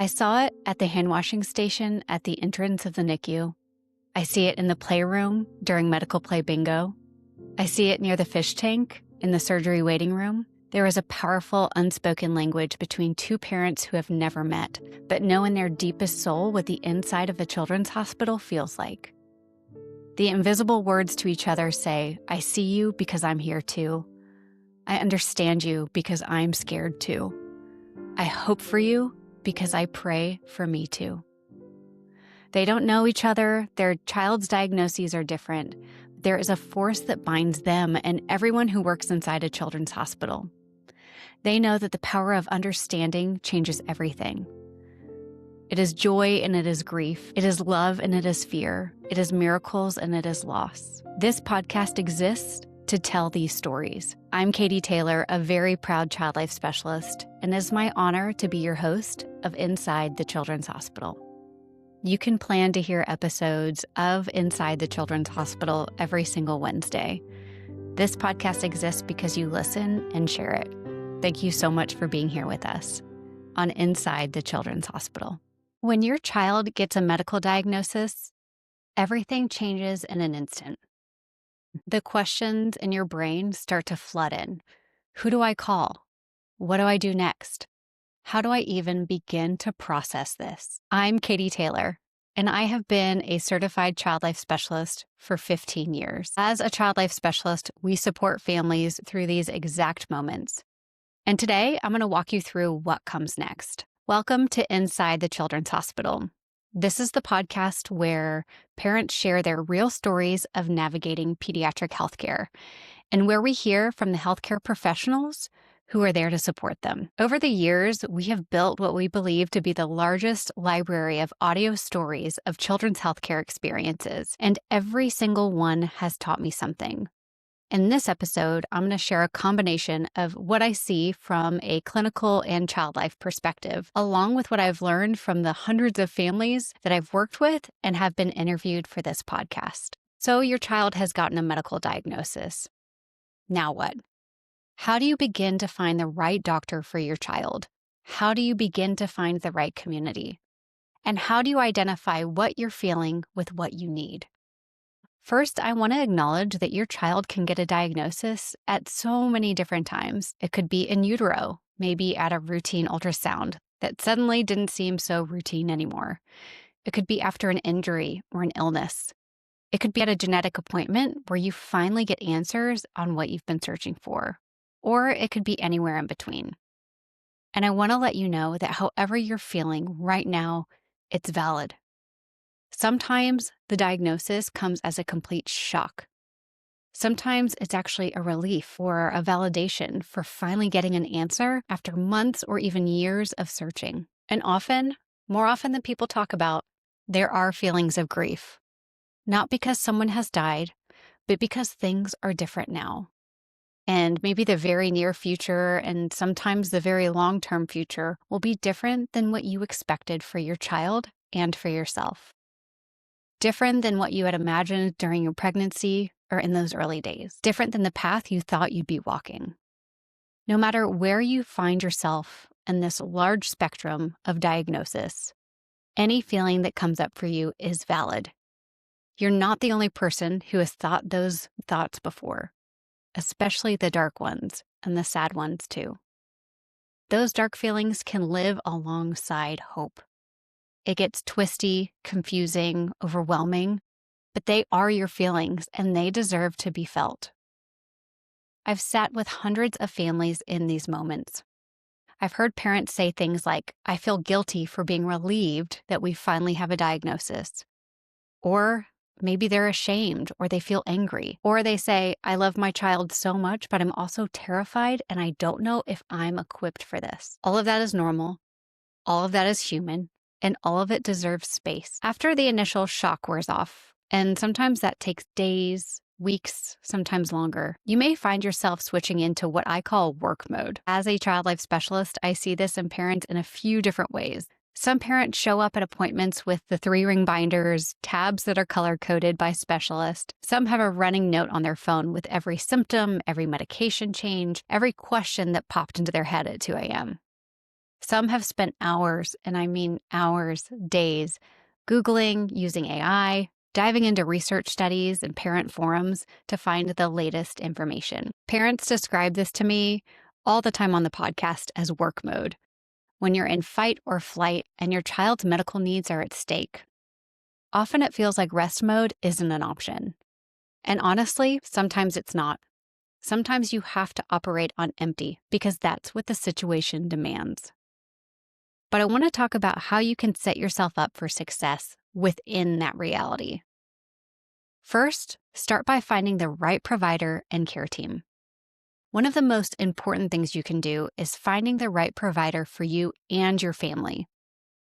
I saw it at the hand washing station at the entrance of the NICU. I see it in the playroom during medical play bingo. I see it near the fish tank in the surgery waiting room. There is a powerful unspoken language between two parents who have never met, but know in their deepest soul what the inside of a children's hospital feels like. The invisible words to each other say, I see you because I'm here too. I understand you because I'm scared too. I hope for you because I pray for me too. They don't know each other. Their child's diagnoses are different. There is a force that binds them and everyone who works inside a children's hospital. They know that the power of understanding changes everything. It is joy and it is grief. It is love and it is fear. It is miracles and it is loss. This podcast exists to tell these stories. I'm Katie Taylor, a very proud child life specialist, and it is my honor to be your host of Inside the Children's Hospital. You can plan to hear episodes of Inside the Children's Hospital every single Wednesday. This podcast exists because you listen and share it. Thank you so much for being here with us on Inside the Children's Hospital. When your child gets a medical diagnosis, everything changes in an instant. The questions in your brain start to flood in. Who do I call? What do I do next? How do I even begin to process this? I'm Katie Taylor, and I have been a certified child life specialist for 15 years. As a child life specialist, we support families through these exact moments. And today, I'm going to walk you through what comes next. Welcome to Inside the Children's Hospital. This is the podcast where parents share their real stories of navigating pediatric healthcare and where we hear from the healthcare professionals who are there to support them. Over the years, we have built what we believe to be the largest library of audio stories of children's healthcare experiences, and every single one has taught me something. In this episode, I'm going to share a combination of what I see from a clinical and child life perspective, along with what I've learned from the hundreds of families that I've worked with and have been interviewed for this podcast. So your child has gotten a medical diagnosis. Now what? How do you begin to find the right doctor for your child? How do you begin to find the right community? And how do you identify what you're feeling with what you need? First, I want to acknowledge that your child can get a diagnosis at so many different times. It could be in utero, maybe at a routine ultrasound that suddenly didn't seem so routine anymore. It could be after an injury or an illness. It could be at a genetic appointment where you finally get answers on what you've been searching for. Or it could be anywhere in between. And I want to let you know that however you're feeling right now, it's valid. Sometimes the diagnosis comes as a complete shock. Sometimes it's actually a relief or a validation for finally getting an answer after months or even years of searching. And often, more often than people talk about, there are feelings of grief. Not because someone has died, but because things are different now. And maybe the very near future and sometimes the very long-term future will be different than what you expected for your child and for yourself. Different than what you had imagined during your pregnancy or in those early days. Different than the path you thought you'd be walking. No matter where you find yourself in this large spectrum of diagnosis, any feeling that comes up for you is valid. You're not the only person who has thought those thoughts before, especially the dark ones and the sad ones too. Those dark feelings can live alongside hope. It gets twisty, confusing, overwhelming, but they are your feelings and they deserve to be felt. I've sat with hundreds of families in these moments. I've heard parents say things like, I feel guilty for being relieved that we finally have a diagnosis. Or maybe they're ashamed or they feel angry. Or they say, I love my child so much, but I'm also terrified and I don't know if I'm equipped for this. All of that is normal. All of that is human. And all of it deserves space. After the initial shock wears off, and sometimes that takes days, weeks, sometimes longer, you may find yourself switching into what I call work mode. As a child life specialist, I see this in parents in a few different ways. Some parents show up at appointments with the 3-ring binders, tabs that are color-coded by specialists. Some have a running note on their phone with every symptom, every medication change, every question that popped into their head at 2 a.m. Some have spent hours, and I mean hours, days, Googling, using AI, diving into research studies and parent forums to find the latest information. Parents describe this to me all the time on the podcast as work mode, when you're in fight or flight and your child's medical needs are at stake. Often it feels like rest mode isn't an option. And honestly, sometimes it's not. Sometimes you have to operate on empty because that's what the situation demands. But I want to talk about how you can set yourself up for success within that reality. First, start by finding the right provider and care team. One of the most important things you can do is finding the right provider for you and your family.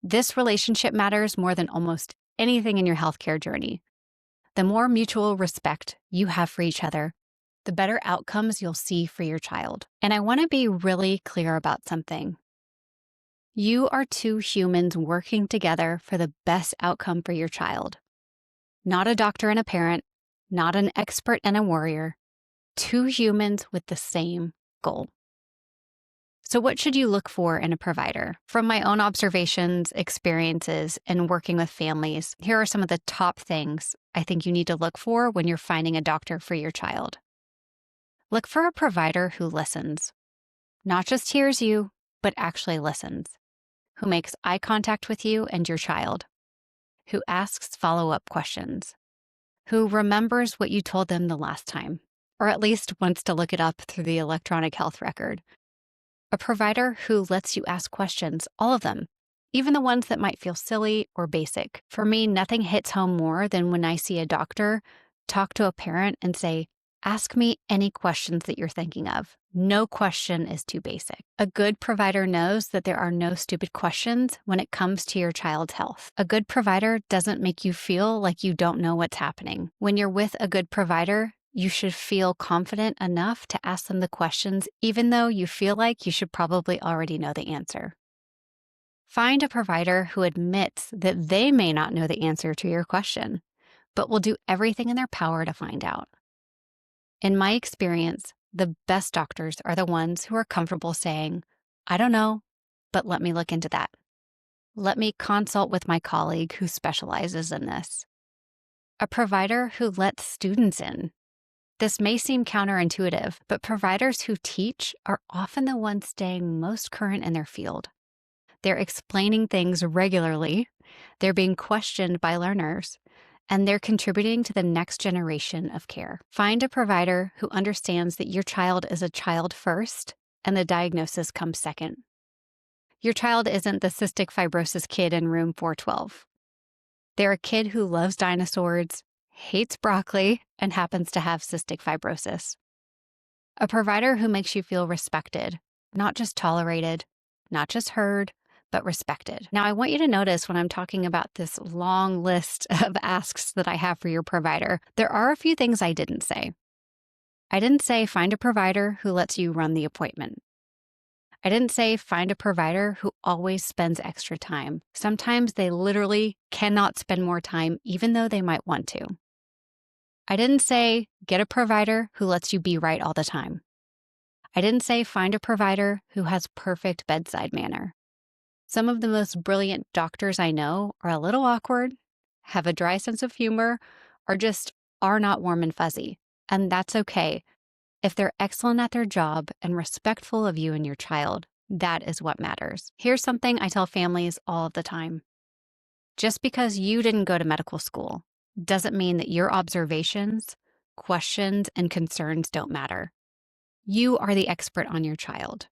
This relationship matters more than almost anything in your healthcare journey. The more mutual respect you have for each other, the better outcomes you'll see for your child. And I want to be really clear about something. You are two humans working together for the best outcome for your child. Not a doctor and a parent, not an expert and a warrior. Two humans with the same goal. So what should you look for in a provider? From my own observations, experiences, and working with families, here are some of the top things I think you need to look for when you're finding a doctor for your child. Look for a provider who listens. Not just hears you, but actually listens. Who makes eye contact with you and your child. Who asks follow-up questions. Who remembers what you told them the last time, or at least wants to look it up through the electronic health record. A provider who lets you ask questions, all of them, even the ones that might feel silly or basic. For me, nothing hits home more than when I see a doctor talk to a parent and say, ask me any questions that you're thinking of. No question is too basic. A good provider knows that there are no stupid questions when it comes to your child's health. A good provider doesn't make you feel like you don't know what's happening. When you're with a good provider, you should feel confident enough to ask them the questions, even though you feel like you should probably already know the answer. Find a provider who admits that they may not know the answer to your question, but will do everything in their power to find out. In my experience, the best doctors are the ones who are comfortable saying, I don't know, but let me look into that. Let me consult with my colleague who specializes in this. A provider who lets students in. This may seem counterintuitive, but providers who teach are often the ones staying most current in their field. They're explaining things regularly, they're being questioned by learners, and they're contributing to the next generation of care. Find a provider who understands that your child is a child first and the diagnosis comes second. Your child isn't the cystic fibrosis kid in room 412. They're a kid who loves dinosaurs, hates broccoli, and happens to have cystic fibrosis. A provider who makes you feel respected, not just tolerated, not just heard, but respected. Now, I want you to notice when I'm talking about this long list of asks that I have for your provider, there are a few things I didn't say. I didn't say find a provider who lets you run the appointment. I didn't say find a provider who always spends extra time. Sometimes they literally cannot spend more time even though they might want to. I didn't say get a provider who lets you be right all the time. I didn't say find a provider who has perfect bedside manner. Some of the most brilliant doctors I know are a little awkward, have a dry sense of humor, or just are not warm and fuzzy. And that's okay. If they're excellent at their job and respectful of you and your child, that is what matters. Here's something I tell families all of the time. Just because you didn't go to medical school doesn't mean that your observations, questions, and concerns don't matter. You are the expert on your child.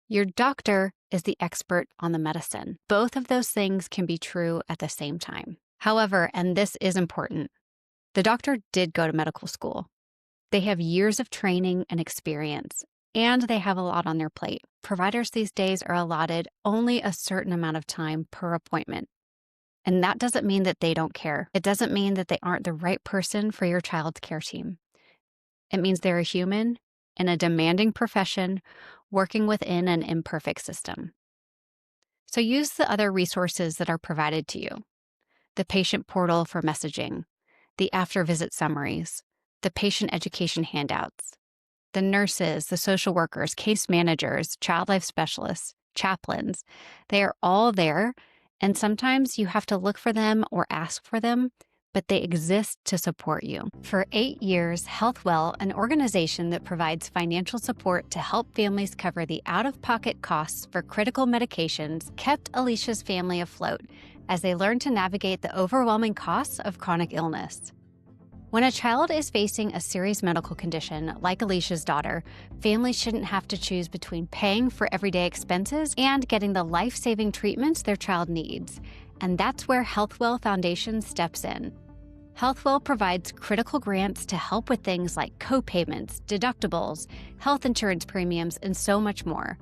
Your doctor is the expert on the medicine. Both of those things can be true at the same time. However, and this is important, the doctor did go to medical school. They have years of training and experience, and they have a lot on their plate. Providers these days are allotted only a certain amount of time per appointment. And that doesn't mean that they don't care. It doesn't mean that they aren't the right person for your child's care team. It means they're a human in a demanding profession working within an imperfect system. So use the other resources that are provided to you. The patient portal for messaging, the after-visit summaries, the patient education handouts, the nurses, the social workers, case managers, child life specialists. chaplains. They are all there, and sometimes you have to look for them or ask for them, but they exist to support you. For 8 years, HealthWell, an organization that provides financial support to help families cover the out-of-pocket costs for critical medications, kept Alicia's family afloat as they learned to navigate the overwhelming costs of chronic illness. When a child is facing a serious medical condition, like Alicia's daughter, families shouldn't have to choose between paying for everyday expenses and getting the life-saving treatments their child needs. And that's where HealthWell Foundation steps in. HealthWell provides critical grants to help with things like co-payments, deductibles, health insurance premiums, and so much more.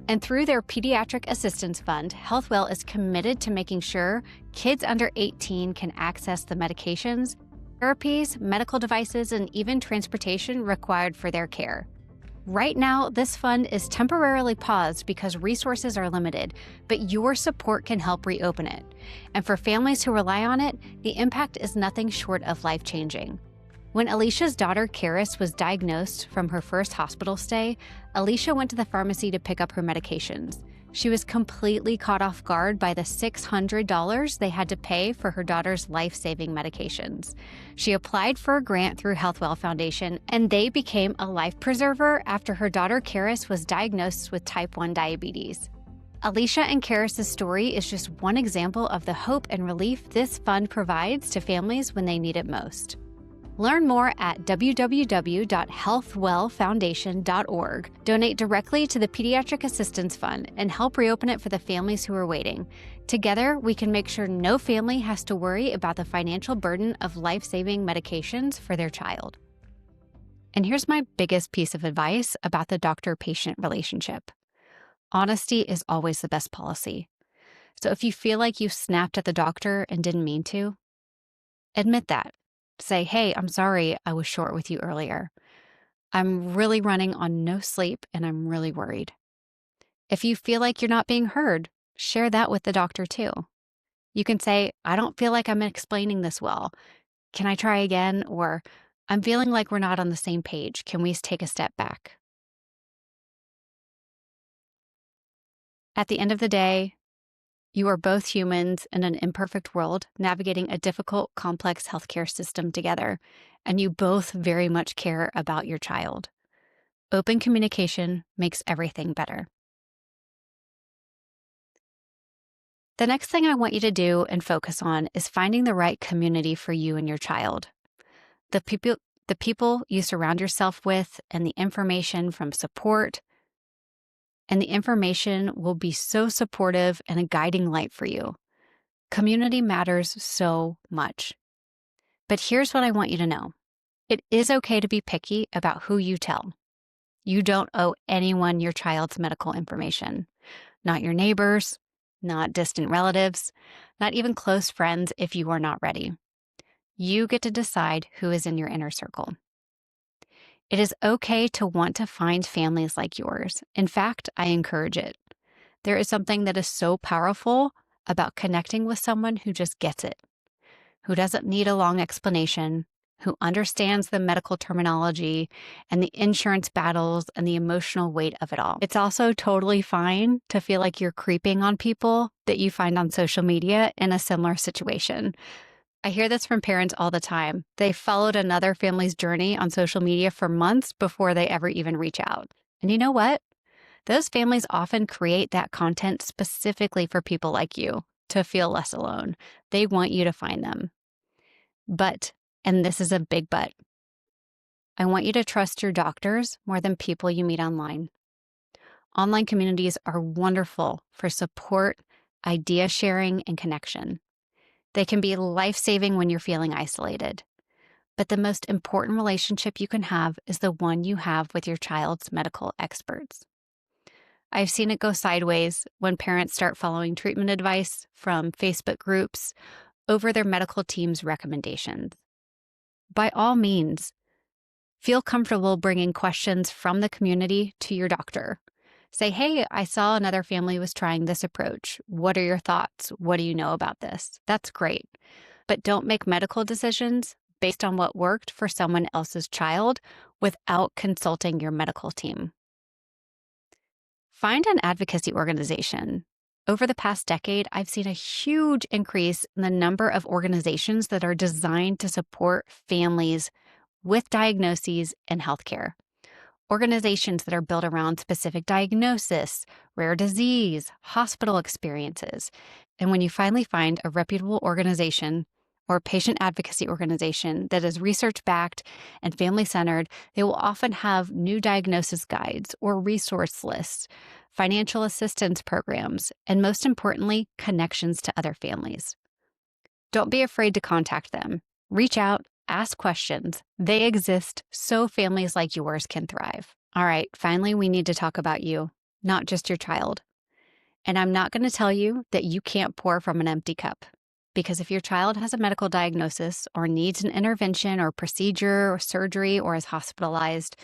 And through their Pediatric Assistance Fund, HealthWell is committed to making sure kids under 18 can access the medications, therapies, medical devices, and even transportation required for their care. Right now, this fund is temporarily paused because resources are limited, but your support can help reopen it. And for families who rely on it, the impact is nothing short of life-changing. When Alicia's daughter, Karis, was diagnosed from her first hospital stay, Alicia went to the pharmacy to pick up her medications. She was completely caught off guard by the $600 they had to pay for her daughter's life-saving medications. She applied for a grant through HealthWell Foundation, and they became a life preserver after her daughter Karis was diagnosed with type 1 diabetes. Alicia and Karis' story is just one example of the hope and relief this fund provides to families when they need it most. Learn more at www.healthwellfoundation.org. Donate directly to the Pediatric Assistance Fund and help reopen it for the families who are waiting. Together, we can make sure no family has to worry about the financial burden of life-saving medications for their child. And here's my biggest piece of advice about the doctor-patient relationship. Honesty is always the best policy. So if you feel like you snapped at the doctor and didn't mean to, admit that. Say, hey, I'm sorry I was short with you earlier. I'm really running on no sleep and I'm really worried. If you feel like you're not being heard, share that with the doctor too. You can say, I don't feel like I'm explaining this well. Can I try again? Or I'm feeling like we're not on the same page. Can we take a step back? At the end of the day, you are both humans in an imperfect world navigating a difficult, complex healthcare system together, and you both very much care about your child. Open communication makes everything better. The next thing I want you to do and focus on is finding the right community for you and your child. The people you surround yourself with and the information from support, and the information will be so supportive and a guiding light for you. Community matters so much. But here's what I want you to know. It is okay to be picky about who you tell. You don't owe anyone your child's medical information. Not your neighbors, not distant relatives, not even close friends if you are not ready. You get to decide who is in your inner circle. It is okay to want to find families like yours. In fact, I encourage it. There is something that is so powerful about connecting with someone who just gets it, who doesn't need a long explanation, who understands the medical terminology and the insurance battles and the emotional weight of it all. It's also totally fine to feel like you're creeping on people that you find on social media in a similar situation. I hear this from parents all the time. They followed another family's journey on social media for months before they ever even reach out. And you know what? Those families often create that content specifically for people like you to feel less alone. They want you to find them. But, and this is a big but, I want you to trust your doctors more than people you meet online. Online communities are wonderful for support, idea sharing, and connection. They can be life-saving when you're feeling isolated. But the most important relationship you can have is the one you have with your child's medical experts. I've seen it go sideways when parents start following treatment advice from Facebook groups over their medical team's recommendations. By all means, feel comfortable bringing questions from the community to your doctor. Say, hey, I saw another family was trying this approach. What are your thoughts? What do you know about this? That's great. But don't make medical decisions based on what worked for someone else's child without consulting your medical team. Find an advocacy organization. Over the past decade, I've seen a huge increase in the number of organizations that are designed to support families with diagnoses in healthcare. Organizations that are built around specific diagnosis, rare disease, hospital experiences. And when you finally find a reputable organization or patient advocacy organization that is research-backed and family-centered, they will often have new diagnosis guides or resource lists, financial assistance programs, and most importantly, connections to other families. Don't be afraid to contact them. Reach out, ask questions. They exist so families like yours can thrive. All right, finally, we need to talk about you, not just your child. And I'm not going to tell you that you can't pour from an empty cup. Because if your child has a medical diagnosis or needs an intervention or procedure or surgery or is hospitalized,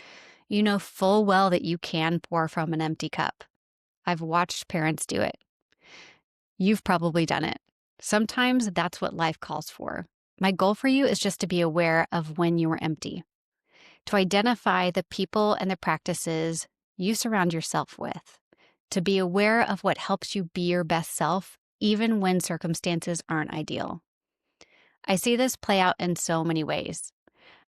you know full well that you can pour from an empty cup. I've watched parents do it. You've probably done it. Sometimes that's what life calls for. My goal for you is just to be aware of when you are empty, to identify the people and the practices you surround yourself with, to be aware of what helps you be your best self, even when circumstances aren't ideal. I see this play out in so many ways.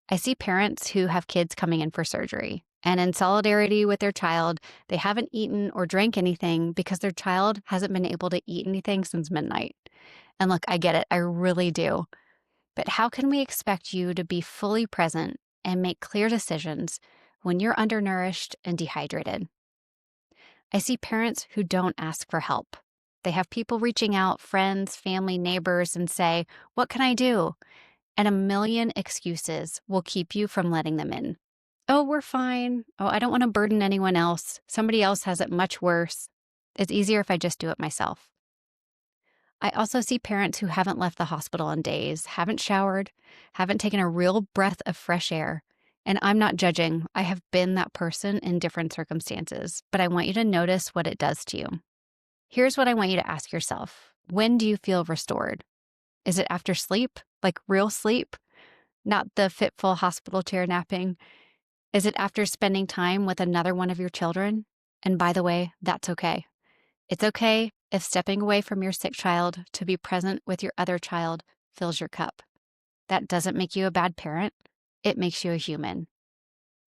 I see parents who have kids coming in for surgery, and in solidarity with their child, they haven't eaten or drank anything because their child hasn't been able to eat anything since midnight. And look, I get it, I really do. But how can we expect you to be fully present and make clear decisions when you're undernourished and dehydrated? I see parents who don't ask for help. They have people reaching out, friends, family, neighbors, and say, "What can I do?" And a million excuses will keep you from letting them in. "Oh, we're fine. Oh, I don't want to burden anyone else. Somebody else has it much worse. It's easier if I just do it myself." I also see parents who haven't left the hospital in days, haven't showered, haven't taken a real breath of fresh air. And I'm not judging. I have been that person in different circumstances, but I want you to notice what it does to you. Here's what I want you to ask yourself. When do you feel restored? Is it after sleep, like real sleep, not the fitful hospital chair napping? Is it after spending time with another one of your children? And by the way, that's okay. It's okay if stepping away from your sick child to be present with your other child fills your cup. That doesn't make you a bad parent. It makes you a human.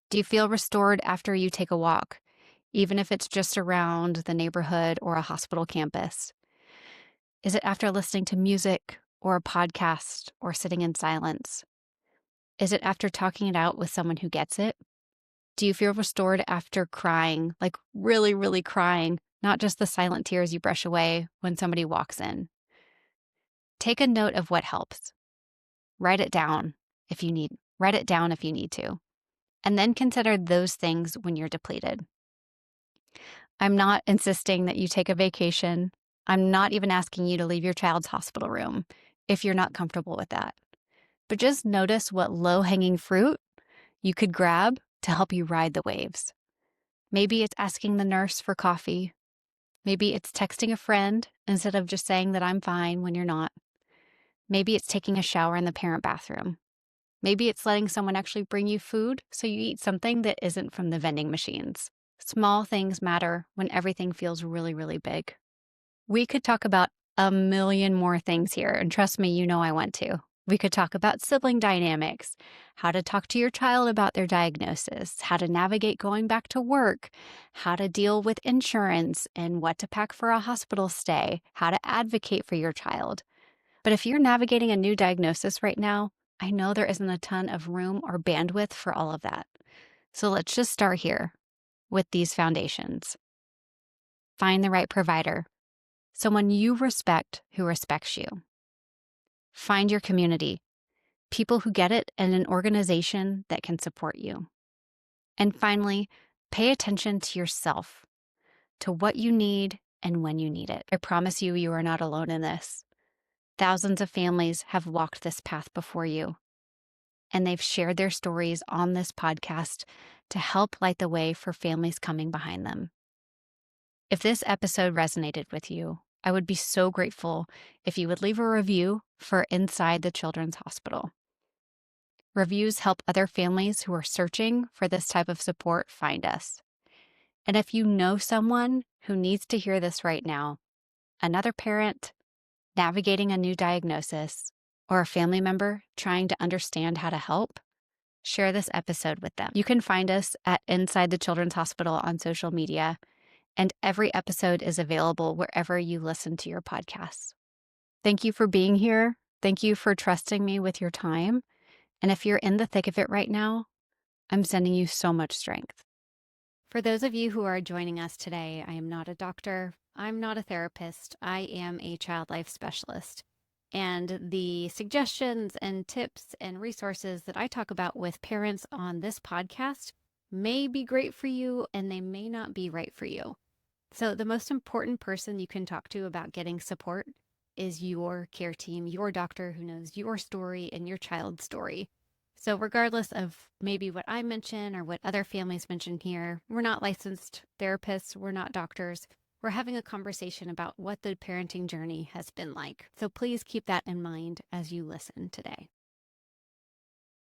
Do you feel restored after you take a walk, even if it's just around the neighborhood or a hospital campus? Is it after listening to music or a podcast or sitting in silence? Is it after talking it out with someone who gets it? Do you feel restored after crying, like really, really crying, not just the silent tears you brush away when somebody walks in? Take a note of what helps. Write it down if you need. Write it down if you need to. And then consider those things when you're depleted. I'm not insisting that you take a vacation. I'm not even asking you to leave your child's hospital room if you're not comfortable with that. But just notice what low-hanging fruit you could grab to help you ride the waves. Maybe it's asking the nurse for coffee. Maybe it's texting a friend instead of just saying that I'm fine when you're not. Maybe it's taking a shower in the parent bathroom. Maybe it's letting someone actually bring you food so you eat something that isn't from the vending machines. Small things matter when everything feels really, really big. We could talk about a million more things here, and trust me, you know I want to. We could talk about sibling dynamics, how to talk to your child about their diagnosis, how to navigate going back to work, how to deal with insurance and what to pack for a hospital stay, how to advocate for your child. But if you're navigating a new diagnosis right now, I know there isn't a ton of room or bandwidth for all of that. So let's just start here with these foundations. Find the right provider, someone you respect who respects you. Find your community, people who get it, and an organization that can support you. And finally, pay attention to yourself, to what you need and when you need it. I promise you, you are not alone in this. Thousands of families have walked this path before you, and they've shared their stories on this podcast to help light the way for families coming behind them. If this episode resonated with you, I would be so grateful if you would leave a review for Inside the Children's Hospital. Reviews help other families who are searching for this type of support find us. And if you know someone who needs to hear this right now, another parent navigating a new diagnosis, or a family member trying to understand how to help, share this episode with them. You can find us at Inside the Children's Hospital on social media, and every episode is available wherever you listen to your podcasts. Thank you for being here. Thank you for trusting me with your time. And if you're in the thick of it right now, I'm sending you so much strength. For those of you who are joining us today, I am not a doctor. I'm not a therapist. I am a child life specialist. And the suggestions and tips and resources that I talk about with parents on this podcast may be great for you and they may not be right for you. So the most important person you can talk to about getting support is your care team, your doctor who knows your story and your child's story. So regardless of maybe what I mention or what other families mention here, we're not licensed therapists, we're not doctors. We're having a conversation about what the parenting journey has been like. So please keep that in mind as you listen today.